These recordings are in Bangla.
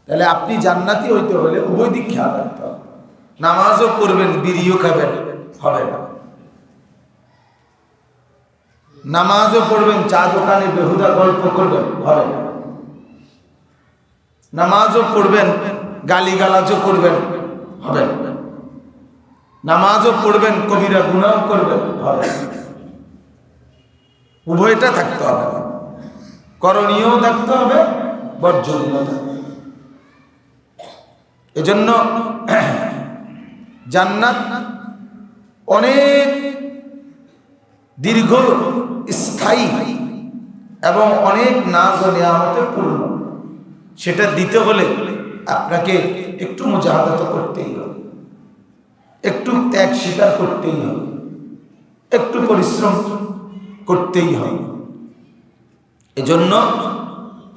তাহলে আপনি জান্নাতি হইতে হলে উভয় দিক খেয়াল রাখতে হবে। নামাজও পড়বেন, বিড়িও খাবেন, হবে না। নামাজও পড়বেন, চা দোকানে বেহুদা গল্প করবেন, হবে না। নামাজও পড়বেন, গালিগালাজও করবেন, হবে না। নামাজও পড়বেন, কবিরা গুনাহ করবেন, হবে না। উভয়টা থাকতে হবে, করণীয় থাকতে হবে, বর্জনীয় থাকতে হবে। এজন্য জান্নাত অনেক দীর্ঘ স্থায়ী এবং অনেক নাজ ও নিয়ামতে পূর্ণ। সেটা দিতে হলে আপনাকে একটু মুজাহাদা করতেই হবে, একটু ত্যাগ স্বীকার করতেই হবে, একটু পরিশ্রম করতেই হবে। এজন্য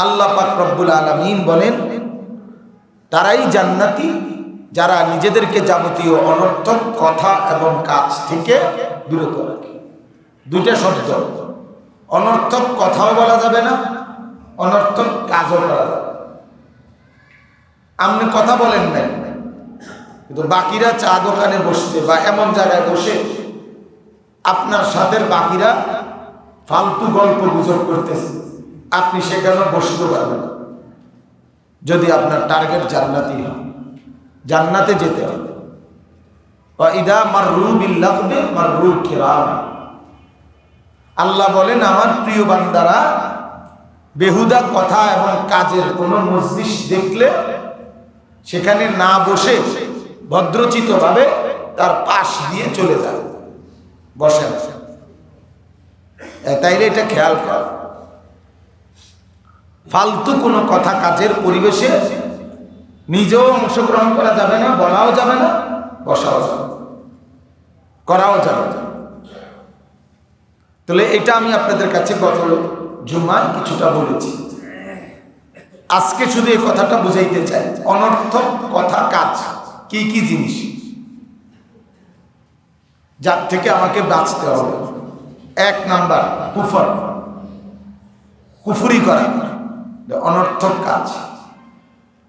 আল্লাহ পাক রব্বুল আলামিন বলেন, তারাই জান্নাতি যারা নিজেদেরকে যাবতীয় অনর্থক কথা এবং কাজ থেকে বিরত রাখে। দুইটা শব্দ, অনর্থক কথাও বলা যাবে না, অনর্থক কাজও করা যাবে। আপনি কথা বলেন নাই, কিন্তু বাকিরা চা দোকানে বসছে বা এমন জায়গায় বসে আপনার সাথে বাকিরা ফালতু গল্প গুজব করতেছে, আপনি সেখানে বসতে পারবেন না। যদি আপনার টার্গেট জান্নাতি হয়, জান্নাতে যেতে হবে। ইদা মাররু বিল্লাগবি মাররু কিরাম। আল্লাহ বলেন, আমার প্রিয় বান্দারা বেহুদা কথা এবং কাজের কোন মজলিস দেখলে সেখানে না বসে ভদ্রচিতভাবে তার পাশ দিয়ে চলে যায়, বসে না। তাইলে এটা খেয়াল কর, ফালতু কোনো কথা কাজের পরিবেশে নিজেও অংশগ্রহণ করা যাবে না, বলাও যাবে না, বসাও যাবে না, করাও যাবে না। তাহলে এটা আমি আপনাদের কাছে গত জুমায় কিছুটা বলেছি। আজকে শুধু এই কথাটা বুঝাইতে চাই, অনর্থক কথা কাজ কি কি জিনিস, যার থেকে আমাকে বাঁচতে হবে। 1 নাম্বার কুফর, কুফরি করা, অনর্থক কাজ,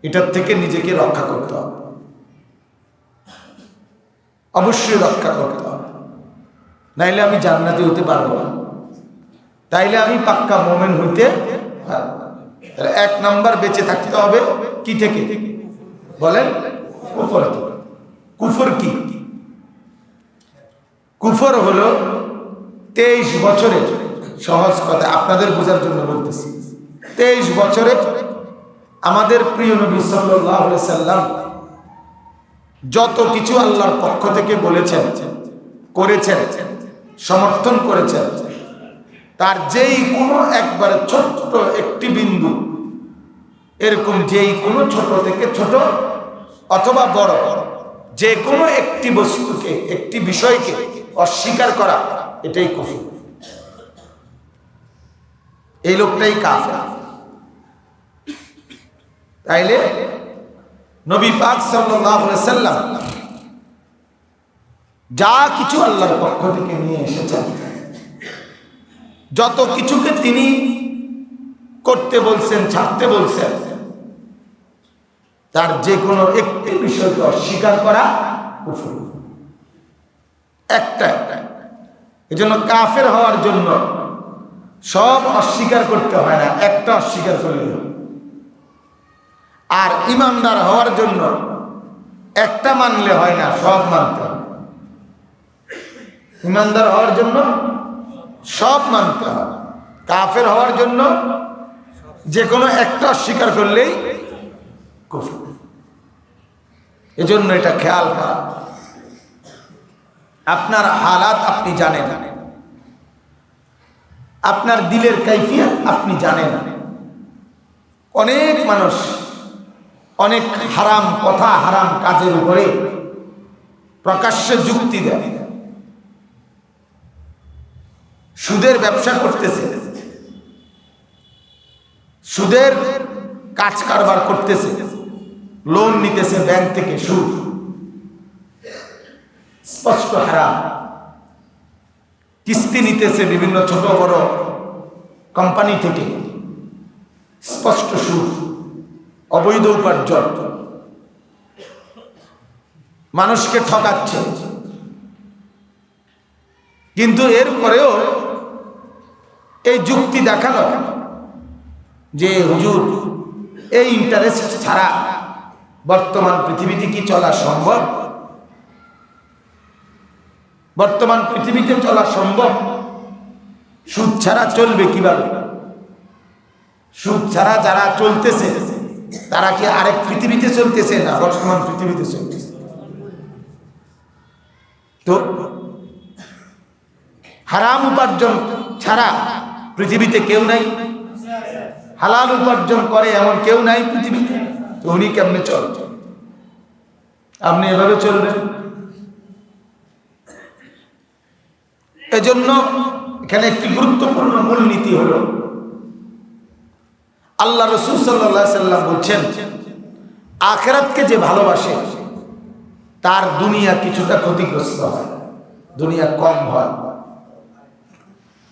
এটার থেকে নিজেকে রক্ষা করতে হবে, অবশ্যই রক্ষা করতে হবে, নাইলে আমি জান্নাতি হতে পারবো না, তাইলে আমি পাক্কা মুমিন হইতে পারবো না। 1 নাম্বার বেঁচে থাকতে হবে কি থেকে বলেন? কুফর থেকে। কুফর কি? কুফর হলো 23 বছরে, সহজ কথা আপনাদের বোঝার জন্য বলতেছি, 23 বছরে আমাদের প্রিয় নবী সাল্লাল্লাহু আলাইহি সাল্লাম যত কিছু আল্লাহর পক্ষ থেকে বলেছেন, করেছেন, সমর্থন করেছেন, তার যেই কোনো একবারে ছোট্ট একটি বিন্দু, এরকম যেই কোনো ছোট থেকে ছোট অথবা বড় যে কোনো একটি বস্তুকে, একটি বিষয়কে অস্বীকার করা, এটাই কুফর। এই লোকটাই কাফের। তাইলে নবী পাক সাল্লাল্লাহু আলাইহি সাল্লাম যা কিছু আল্লাহর পক্ষ থেকে নিয়ে এসেছেন, যত কিছুকে তিনি করতে বলছেন, ছাড়তে বলছেন, তার যে কোনো একটি বিষয়কে অস্বীকার করা কুফর, একটা। এজন্য কাফের হওয়ার জন্য সব অস্বীকার করতে হয় না, একটা অস্বীকার করলে হবে। আর ইমানদার হওয়ার জন্য একটা মানলে হয় না, সব মানতে হবে। ইমানদার হওয়ার জন্য সব মানতে হবে। কাফের হওয়ার জন্য যে কোনো একটা অস্বীকার করলেই কুফর। এজন্য এটা খেয়াল করা। আপনার হালাত আপনি জানেন, আপনার দিলের কাইফিয়ত আপনি জানেন। অনেক মানুষ অনেক হারাম কথা, হারাম কাজের উপরে প্রকাশ্যে যুক্তি দেয়। সুদের ব্যবসা করতেছে, সুদের কাজ কারবার করতেছে, লোন নিতেছে ব্যাংক থেকে, সুদ স্পষ্ট হারাম। কিস্তি নিতেছে বিভিন্ন ছোট বড় কোম্পানি থেকে, স্পষ্ট সুদ। অবৈধ উপার্জন, মানুষকে ঠকাচ্ছে। কিন্তু এরপরেও এই যুক্তি দেখানো যে হুজুর এই ইন্টারেস্ট ছাড়া বর্তমান পৃথিবীতে কি চলা সম্ভব? বর্তমান পৃথিবীতে চলা সম্ভব? সুদ ছাড়া চলবে কিভাবে? সুদ ছাড়া যারা চলতেছে তারা কি আরেক পৃথিবীতে চলতেছে না বর্তমান পৃথিবীতে চলতেছে? তো হারাম উপার্জন ছাড়া পৃথিবীতে কেউ নাই, হালাল উপার্জন করে এমন কেউ নাই পৃথিবীতে। তো উনি কেমনে চলছেন? আপনি এভাবে চলবেন? এজন্য এখানে একটি গুরুত্বপূর্ণ মূলনীতি হলো, আল্লাহ রাসূল সাল্লাল্লাহু আলাইহি সাল্লাম বলছেন, আখিরাতকে যে ভালোবাসে তার দুনিয়া কিছুটা ক্ষতিগ্রস্ত হয়, দুনিয়া কম হয়।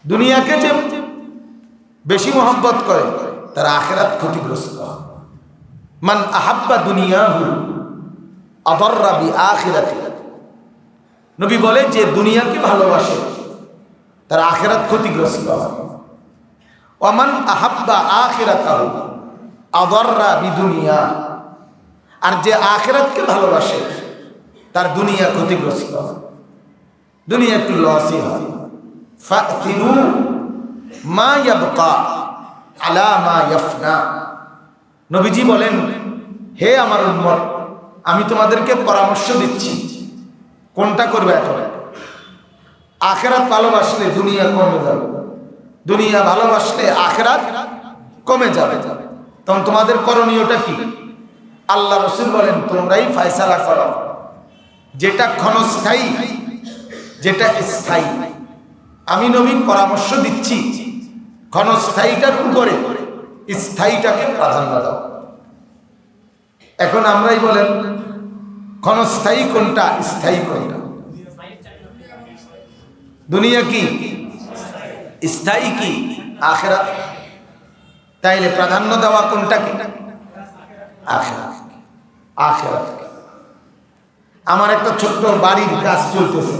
দুনিয়াকে যে বেশি মহব্বত করে তার আখিরাত ক্ষতিগ্রস্ত হয়। মান আহাব্বা দুনিয়াহু আদাররা বিআখিরাতি, নবী বলে যে দুনিয়াকে ভালোবাসে তার আখিরাত ক্ষতিগ্রস্ত হয়। ওমান আহাব্বা আখিরাতাহু আদাররা বিদুনিয়া, আর যে আখিরাতকে ভালোবাসে তার দুনিয়া ক্ষতিগ্রস্ত হয়, দুনিয়া একটু লসই হয়। ফাতিনু মা ইয়াবকা আলা মা ইয়াফনা, নবীজি বলেন, হে আমার উম্মত, আমি তোমাদেরকে পরামর্শ দিচ্ছি কোনটা করবে। এখন আখিরাত ভালোবাসলে দুনিয়া কমে যাবে, দুনিয়া ভালোবাসলে আখিরাত কমে যাবে। তখন তোমাদের করণীয়টা কি? আল্লাহ রাসূল বলেন, তোমরাই ফয়সালা করো যেটা ক্ষণস্থায়ী, যেটা স্থায়ী। আমি নবী পরামর্শ দিচ্ছি ক্ষণস্থায়ীটার উপরে স্থায়ীটাকে প্রাধান্য দাও। এখন আমরাই বলেন ক্ষণস্থায়ী কোনটা, স্থায়ী কোনটা? দুনিয়া কি, স্থায়ী কি, আখিরাত? তাইলে প্রাধান্য দেওয়া কোনটা কি? আখিরাত। আখিরাত। আমার একটা ছোট্ট বাড়ির কাজ চলতেছে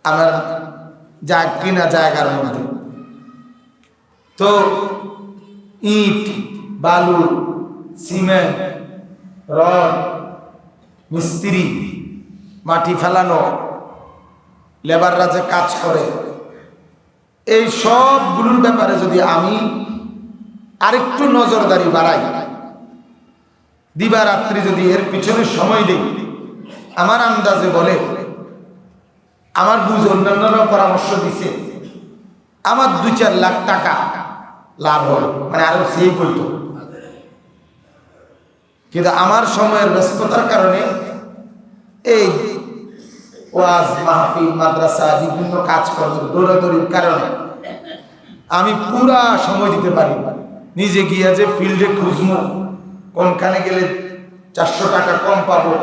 আমার কিনা জায়গার মধ্যে। তো ইট, বালু, সিমেন্ট, রড, মিস্ত্রি, মাটি ফেলানো, লেবাররা যে কাজ করে, এই সবগুলোর ব্যাপারে যদি আমি আরেকটু নজরদারি বাড়াই, দিবারাত্রি যদি এর পিছনে সময় দিই, আমার আন্দাজে বলে, আমার বুঝ অন্যান্যরা পরামর্শ দিছে, আমার 2-4 লাখ টাকা লাভ হবে, মানে আরো সেই করত। কিন্তু আমার সময়ের ব্যস্ততার কারণে এই ওয়াজ মাহফিল, মাদ্রাসা, বিভিন্ন কাজকর্ম, দৌড়াদৌড়ির কারণে আমি পুরা সময় দিতে পারি। নিজে গিয়া যে ফিল্ডে খুঁজবো, কোনখানে গেলে 400 টাকা কম পাবো,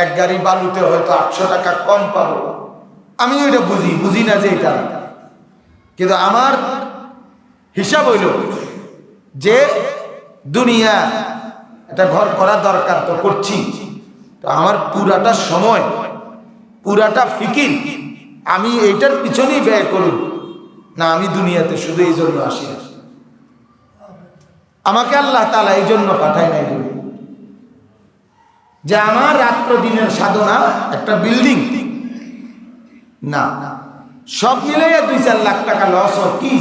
এক গাড়ি বালুতে হয়তো 800 টাকা কম পাবো, আমি ওইটা বুঝি না যে এটা। কিন্তু আমার হিসাব হইল যে দুনিয়া একটা ঘর করা দরকার, তো করছি, তো আমার পুরাটা সময়, পুরাটা ফিকির আমি এইটার পিছনেই ব্যয় করুন না। আমি দুনিয়াতে শুধু এই জন্য আসি, আমাকে আল্লাহ তাআলা এই জন্য পাঠায় নাই যে আমার রাত্র দিনের সাধনা একটা বিল্ডিং না। সব মিলাইয়া 2-4 লাখ টাকা লস হোক, কি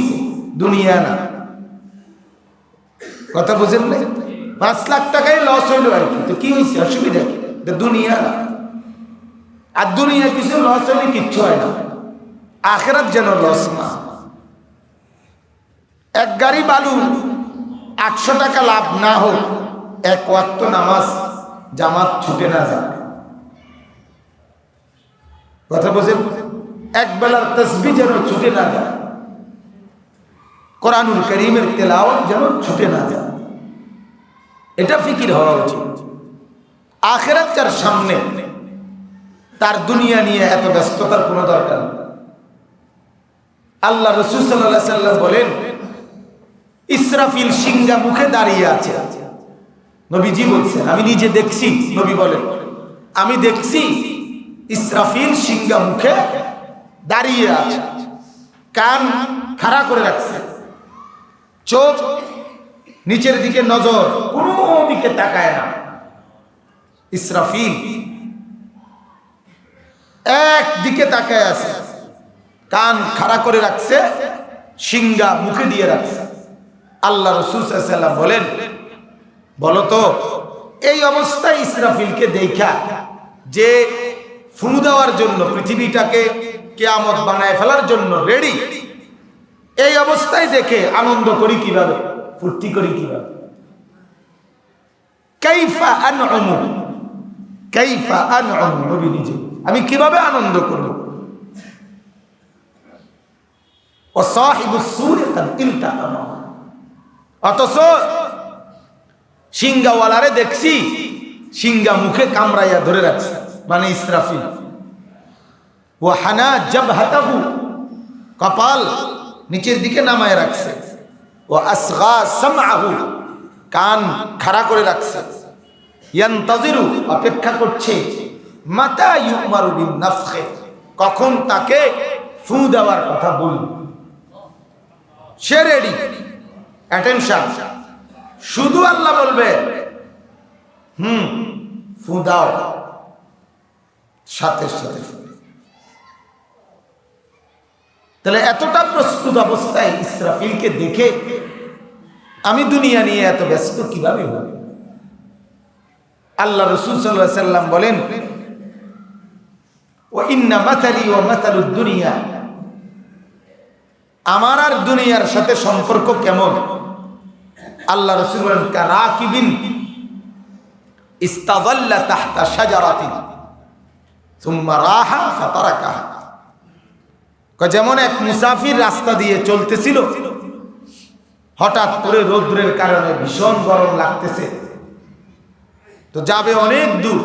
দুনিয়া না? কথা বুঝেন না? 5 লাখ টাকাই লস হইল আর কি, তো কি হয়েছে, অসুবিধা কি? দুনিয়া না। আর দুনিয়া কিছু লস হলে কিচ্ছু হয় না, আখিরাত যেন লস না। এক গাড়ি বালু 800 টাকা লাভ না হোক, এক ওয়াক্ত নামাজ জামাত ছুটে না যাক। কথা বুঝেন? এক বেলার তাসবিহ যেন ছুটে না যায়, কোরআনুল কারীমের তেলাওয়াত যেন ছুটে না যায়, এটা ফিকির হওয়া উচিত। আখিরাত যার সামনে, তার দুনিয়া নিয়ে এত ব্যস্ততার কোনো দরকার নেই। আল্লাহ রাসূল সাল্লাল্লাহু আলাইহি ওয়াসাল্লাম বলেন, ইসরাফিল সিংহা মুখে দাঁড়িয়ে আছে, নবীজি বলছেন, আমি নিজে দেখছি, নবী বলেন আমি দেখছি ইসরাফিল সিংহা মুখে দাঁড়িয়ে আছে, কান খাড়া করে রাখছে, চোখ নিচের দিকে, নজর কোনো দিকে তাকায় না। ইসরাফিল এক দিকে তাকায় আছে, কান খাড়া করে রাখছে, সিংহা মুখে দিয়ে রাখছে। আল্লাহ রাসূল সাল্লাল্লাহু আলাইহি ওয়াসাল্লাম বলেন, বলো তো এই অবস্থায় ইসরাফিলকে দেখা যে ফু দেওয়ার জন্য, পৃথিবীটাকে কিয়ামত বানায় ফেলার জন্য রেডি, এই অবস্থায় দেখে আনন্দ করি কিভাবে, ফুর্তি করি কিভাবে? কাইফা আনউমু, কাইফা আনউমু, নবী নিজে, আমি কিভাবে আনন্দ করব? ও সাহিবুস সূরি কাদ ইলতাকামা, অথচ সিংহাওয়ালারে দেখছি সিংহা মুখে কামড়াইয়া ধরে রাখছে, মানে ইসরাফিল। ও হানা জাবহাতাহু, কপাল নিচের দিকে নামায় রাখছে। ও আসগা সামআহু, কান খাড়া করে রাখছে। ইয়ান্তাজিরু, অপেক্ষা করছে, মাতা ইউমারু বিন নাফখে, কখন তাকে ফু দেওয়ার কথা বলব। সে রেডি, অ্যাটেনশন, শুধু আল্লাহ বলবে ফু দাও, সাথে সাথে। তাহলে এতটা প্রস্তুত অবস্থায় ইসরাফিলকে দেখে আমি দুনিয়া নিয়ে এত ব্যস্ত কিভাবে হব? আল্লাহ রাসূল সাল্লাল্লাহু আলাইহি সাল্লাম বলেন, ওয়া ইন্না মাসালি ওয়া মাসালুদ দুনিয়া, আমার আর দুনিয়ার সাথে সম্পর্ক কেমন? আল্লাহ রাসূল বলেন, কারাকিবিন ইস্তাযাল্লা তাহতা শাজারাতিন সুম্মা রাহা ফাতারাকাহা, যেমন এক মুসাফির রাস্তা দিয়ে চলতেছিল, হঠাৎ করে রৌদ্রের কারণে ভীষণ গরম লাগতেছে, তো যাবে অনেক দূর,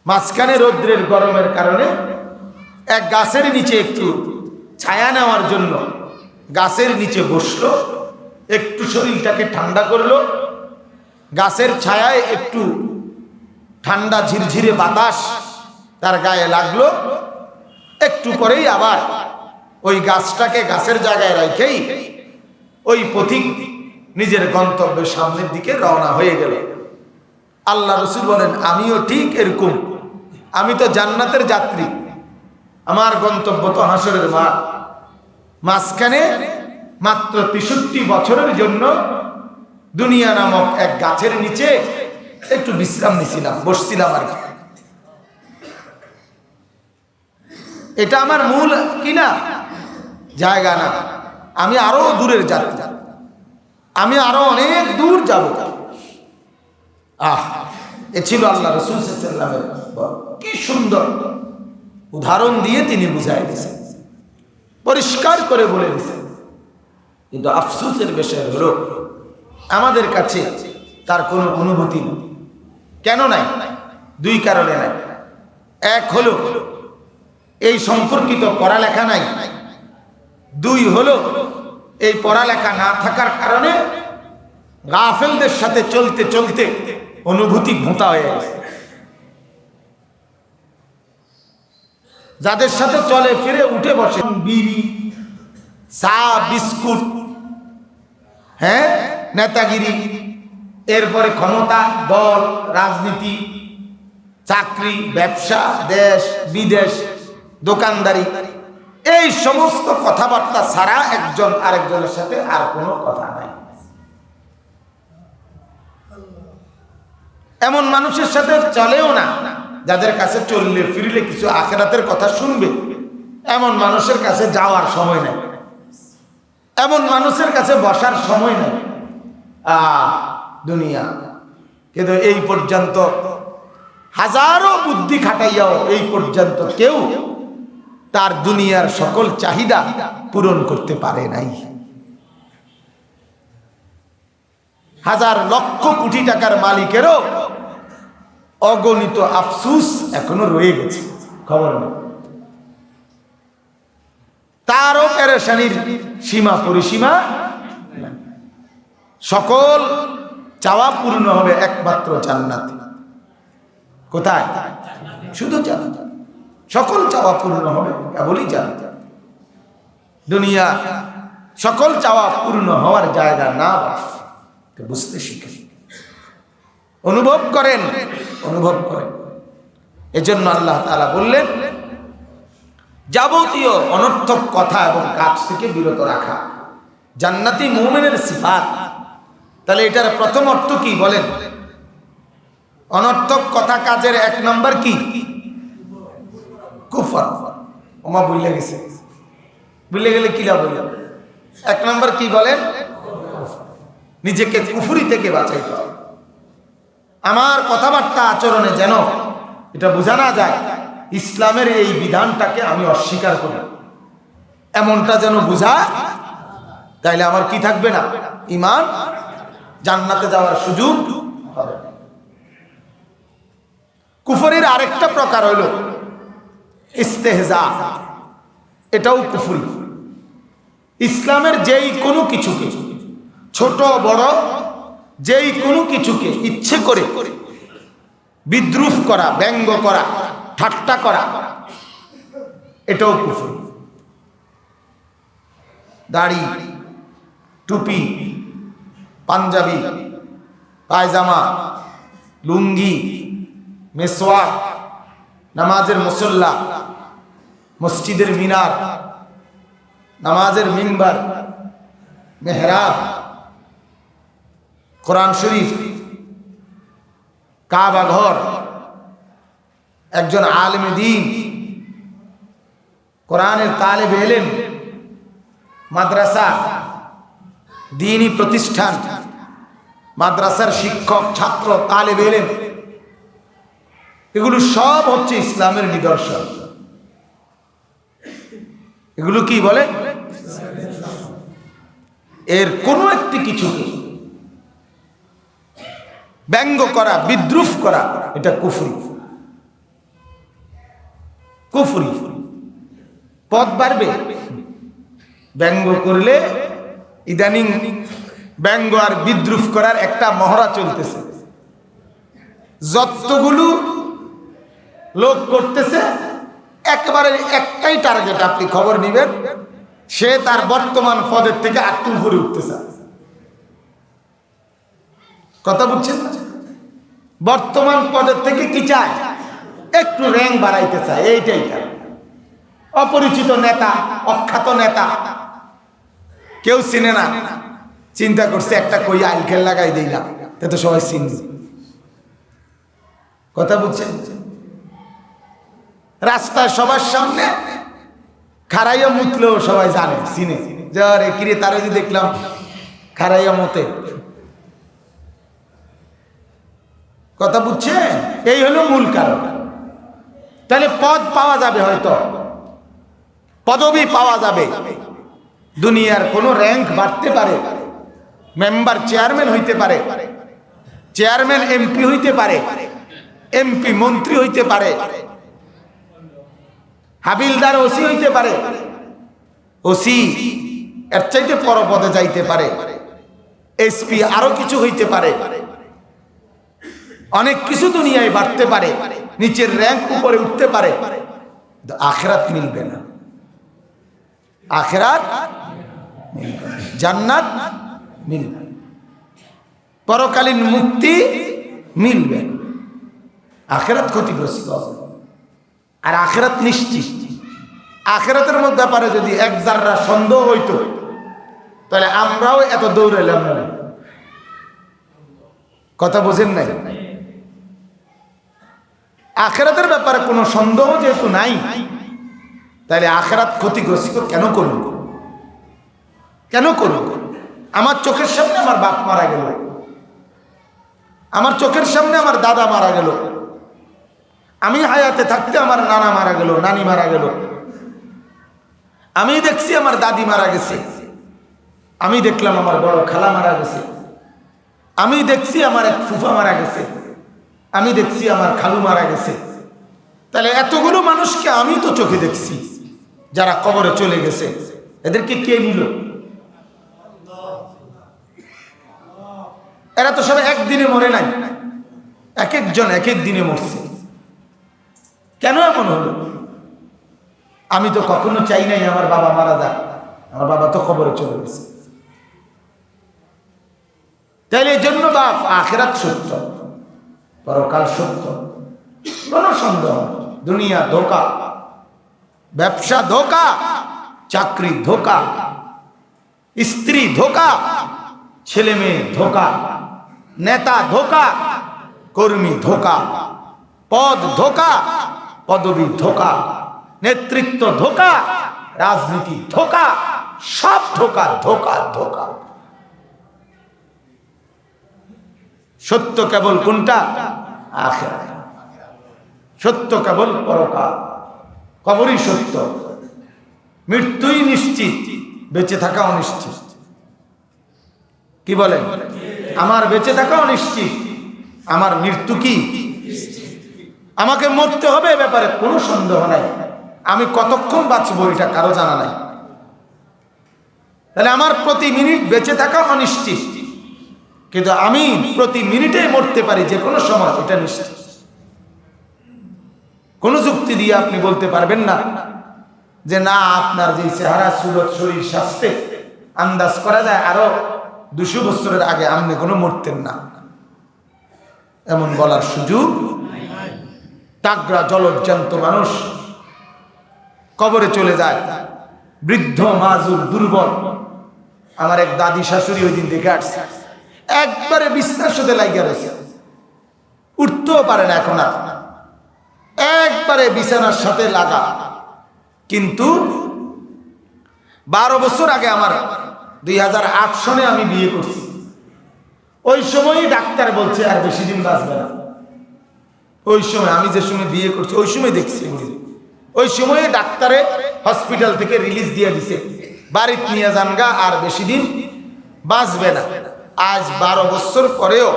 মাঝখানে রৌদ্রের গরমের কারণে এক গাছের নিচে একটু ছায়া নেওয়ার জন্য গাছের নিচে বসলো, একটু শরীরটাকে ঠান্ডা করলো, গাছের ছায়ায় একটু ঠান্ডা ঝিরঝিরে বাতাস তার গায়ে লাগলো, একটু পরেই আবার ওই গাছটাকে গাছের জায়গায় রেখেই ওই পথিক নিজের গন্তব্যের সামনের দিকে রওনা হয়ে গেল। আল্লাহ রাসূল বলেন, আমিও ঠিক এরকম, আমি তো জান্নাতের যাত্রী, আমার গন্তব্য তো হাসরের মাঠ, মাঝখানে মাত্র ৬৩ বছরের জন্য দুনিয়া নামক এক গাছের নিচে একটু বিশ্রাম নিছিলাম, বসছিলাম আর কি। এটা আমার মূল কিনা জায়গা না, আমি আরো দূরের যাত্রী, আমি আরো অনেক দূর যাব। এ ছিল আল্লাহ রাসূল সাল্লাল্লাহু আলাইহি ওয়াসাল্লামের, কি সুন্দর উদাহরণ দিয়ে তিনি বুঝাই দিয়েছেন, পরিষ্কার করে বলে দিয়েছেন। কিন্তু আফসোসের বিষয় হলো আমাদের কাছে তার কোনো অনুভূতি নেই। কেন নাই? দুই কারণে নাই। এক হলো এই সম্পর্কিত পড়ালেখা নাই, দুই হলো এই পড়ালেখা না থাকার কারণে গাফেলদের সাথে চলতে চলতে অনুভূতি ভোঁতা হয়ে গেছে। যাদের সাথে চলে ফিরে উঠে বসে বিড়ি, চা, বিস্কুট, নেতাগিরি, এরপরে ক্ষমতা, দল, রাজনীতি, চাকরি, ব্যবসা, দেশ বিদেশ, দোকানদারি, এই সমস্ত কথাবার্তা ছাড়া একজন আরেকজনের সাথে আর কোনো কথা নাই। এমন মানুষের সাথে চলেও না যাদের কাছে চললে ফিরলে কিছু আখিরাতের কথা শুনবে, এমন মানুষের কাছে যাওয়ার সময় নাই, এমন মানুষের কাছে বসার সময় নাই। দুনিয়া কিন্তু এই পর্যন্ত হাজারো বুদ্ধি খাটাইয়াও এই পর্যন্ত কেউ তার দুনিয়ার সকল চাহিদা পূরণ করতে পারে নাই। হাজার লক্ষ কোটি টাকার মালিকেরও অগণিত আফসুস এখনো রয়ে গেছে, খবর নেই। তারও পেরেশানির সীমা পরিসীমা। সকল চাওয়া পূর্ণ হবে একমাত্র জান্নাতে। কোথায়? শুধু জান্নাত। সকল চাওয়া পূর্ণ হবে কেবলই জান্নাত। দুনিয়া সকল চাওয়া পূর্ণ হওয়ার জায়গা না। বুঝতে শিখে অনুভব করেন, অনুভব করেন। এজন্য আল্লাহ তাআলা বললেন যাবতীয় অনর্থক কথা এবং কাজ থেকে বিরত রাখা জান্নাতি মুমিনের সিফাত। তাহলে এটার প্রথম অর্থ কি বলেন? অনর্থক কথা কাজের এক নম্বর কি? কুফর। ওমা ভুলে গেছে, ভুলে গেলে কি লাভ হইল? এক নম্বর কি বলেন? নিজেকে কুফরি থেকে বাঁচাইতে হবে। আমার কথাবার্তা আচরণে যেন এটা বোঝা না যায় ইসলামের এই বিধানটাকে আমি অস্বীকার করি, এমনটা যেন বোঝা। তাইলে আমার কি থাকবে না? ঈমান, জান্নাতে যাওয়ার সুযোগ হবে। কুফরের আরেকটা প্রকার হইল ইস্তেহজা। এটাও কুফরি। ইসলামের যেই কোনো কিছুকে, ছোট বড় যেই কোনো কিছুকে ইচ্ছে করে বিদ্রুপ করা, ব্যঙ্গ করা, ঠাট্টা করা, এটাও কুফর। দাড়ি, টুপি, পাঞ্জাবি, পায়জামা, লুঙ্গি, মেসওয়াক, নামাজের মুসল্লা, মসজিদের মিনার, নামাজের মিম্বার, মেহরাব, কোরআন শরীফ, কাবা ঘর, একজন আলেমে দ্বীন, কোরআনের তালেবে ইলম, মাদ্রাসা, দ্বীনি প্রতিষ্ঠান, মাদ্রাসার শিক্ষক, ছাত্র, তালেবে ইলম, এগুলো সব হচ্ছে ইসলামের নিদর্শন। এগুলো কি বলে? এর কোনো একটি কিছুকে ব্যঙ্গ করা, বিদ্রুপ করা, এটা কুফরি। কুফরি। পদ বাড়বে ব্যঙ্গ করলে। ইদানিং ব্যঙ্গ আর বিদ্রুপ করার একটা মহড়া চলতেছে। যতগুলো লোক করতেছে একেবারে একটাই টার্গেট, আপনি খবর নিবেন, সে তার বর্তমান পদের থেকে একটু উপরে উঠতেছে। কথা বুঝছেন? বর্তমান পদের থেকে কি চায়? একটু র্যাঙ্ক বাড়াইতে চায়। এইটাই অপরিচিত নেতা, অখ্যাত নেতা, কেউ চিনে না, চিন্তা করছে একটা কই আইলখেল লাগাই দিলাম, তো সবাই চিনবে। কথা বুঝছেন? রাস্তায় সবার সামনে খারাইয়া মুতলেও সবাই জানে, চিনে, যে আরে কিরে তারে যে দেখলাম খারাইয়া মতে। কথা বুঝছেন? এই হলো মূল কারণ। তাহলে পদ পাওয়া যাবে, হয়তো পদবি পাওয়া যাবে, দুনিয়ার কোনো র্যাঙ্ক বাড়তে পারে, মেম্বার চেয়ারম্যান হইতে পারে, চেয়ারম্যান এমপি হইতে পারে, এমপি মন্ত্রী হইতে পারে, হাবিলদার ওসি হইতে পারে, ওসি এর চাইতে বড় পদে যাইতে পারে, এসপি আরো কিছু হইতে পারে, অনেক কিছু দুনিয়ায় বাড়তে পারে, নিচের র্যাঙ্ক উপরে উঠতে পারে, আখিরাত মিলবে না। আখিরাত জান্নাত মিলবে, পরকালীন মুক্তি মিলবে, আখিরাত ক্ষতিগ্রস্ত হবে। আর আখিরাত নিশ্চিত। আখিরাতের মধ্যে ব্যাপারে যদি এক জাররা সন্দেহ হইতো তাহলে আমরাও এত দৌড়াইলাম না। কথা বোঝেন নাই? আখিরাতের ব্যাপারে কোনো সন্দেহ যেহেতু নাই, তাহলে আখিরাত ক্ষতিগ্রস্ত কেন করব? কেন করব? আমার চোখের সামনে আমার বাপ মারা গেল, আমার চোখের সামনে আমার দাদা মারা গেল, আমি হায়াতে থাকতে আমার নানা মারা গেল, নানি মারা গেল, আমি দেখছি আমার দাদি মারা গেছে, আমি দেখলাম আমার বড় খালা মারা গেছে, আমি দেখছি আমার এক ফুফা মারা গেছে, আমি দেখছি আমার খালু মারা গেছে। তাহলে এতগুলো মানুষকে আমি তো চোখে দেখছি যারা কবরে চলে গেছে, এদেরকে কে নিল? এরা তো সব একদিনে মরে নাই, এক একজন এক এক দিনে মরছে। কেন এমন হলো? আমি তো কখনো চাই নাই আমার বাবা মারা যাক, আমার বাবা তো কবরে চলে গেছে। তাইলে এই জন্য বাপ, আখিরাত সত্য, পরকাল সত্য, কোন সন্দেহ। দুনিয়া ধোঁকা, ব্যবসা ধোঁকা, চাকরি ধোঁকা, স্ত্রী ধোঁকা, ছেলে মেয়ে ধোঁকা, নেতা ধোঁকা, কর্মী ধোঁকা, পদ ধোঁকা, পদবী ধোঁকা, নেতৃত্ব ধোঁকা, রাজনীতি ধোঁকা, সব ধোঁকা, ধোঁকা, ধোঁকা। সত্য কেবল কোনটা? আখিরাত। সত্য কেবল পরকাল, কবরই সত্য। মৃত্যুই নিশ্চিত, বেঁচে থাকা অনিশ্চিত। কি বলেন? আমার বেঁচে থাকা অনিশ্চিত, আমার মৃত্যু কি? আমাকে মরতে হবে, এ ব্যাপারে কোনো সন্দেহ নাই। আমি কতক্ষণ বাঁচবো এটা কারো জানা নাই। তাহলে আমার প্রতি মিনিট বেঁচে থাকা অনিশ্চিত, কিন্তু আমি প্রতি মিনিটে মরতে পারি যে কোনো সময়, এটা নিশ্চিত। কোন যুক্তি দিয়ে আপনি বলতে পারবেন না যে না, আপনার যে চেহারা, সুরত, শরীর, স্বাস্থ্যে আন্দাজ করা যায় আরো 200 বছরের আগে আপনি কোনো মরতেন না, এমন বলার সুযোগ। তাগড়া জলজ্জান্ত মানুষ কবরে চলে যায়, বৃদ্ধ, মাজুর, দুর্বল। আমার এক দাদি শাশুড়ি ওই দিন দেখে আসছে, একবারে বিছনার সাথে লাগিয়ে রয়েছে, উঠতেও পারে না এখন আর, একবারে বিছানার সাথে লাগা। কিন্তু 12 বছর আগে, আমার 2008 সনে আমি বিয়ে করছি, ওই সময়ই ডাক্তার বলছে আর বেশি দিন বাঁচবে না। ওই সময় আমি যে সময় বিয়ে করছি, ওই সময় দেখছি, ওই সময়ে ডাক্তারে হসপিটাল থেকে রিলিজ দিয়ে দিছে, বাড়িতে নিয়ে যান গা, আর বেশি দিন বাঁচবে না। আজ 12 বছর পরেও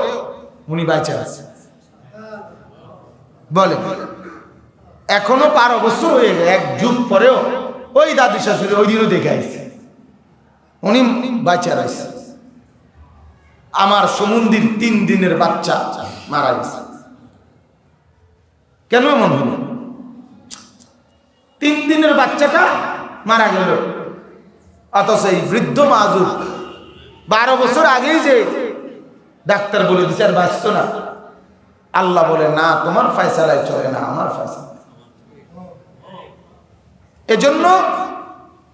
উনি বেঁচে আছে। বলে এখনো 12 বছর হয়ে গেছে, এক যুগ পরেও ওই দাদি শাশুড়ি ওই দিনও দেখে আসছে, উনি বেঁচে আছে। আমার সমুন্দির 3 দিনের বাচ্চা মারা গেছে। কেন এমন হলো? 3 দিনের বাচ্চাটা মারা গেল, অথচ এই বৃদ্ধ মাজুর 12 বছর আগেই যে ডাক্তার বলে দিচ্ছে আর বাঁচত না। আল্লাহ বলে না, তোমার ফয়সালায় চলে না, আমার ফয়সালা। এজন্য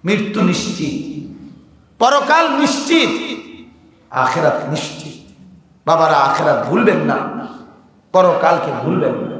মৃত্যু নিশ্চিত, পরকাল নিশ্চিত, আখিরাত নিশ্চিত। বাবারা, আখিরাত ভুলবেন না, পরকালকে ভুলবেন না।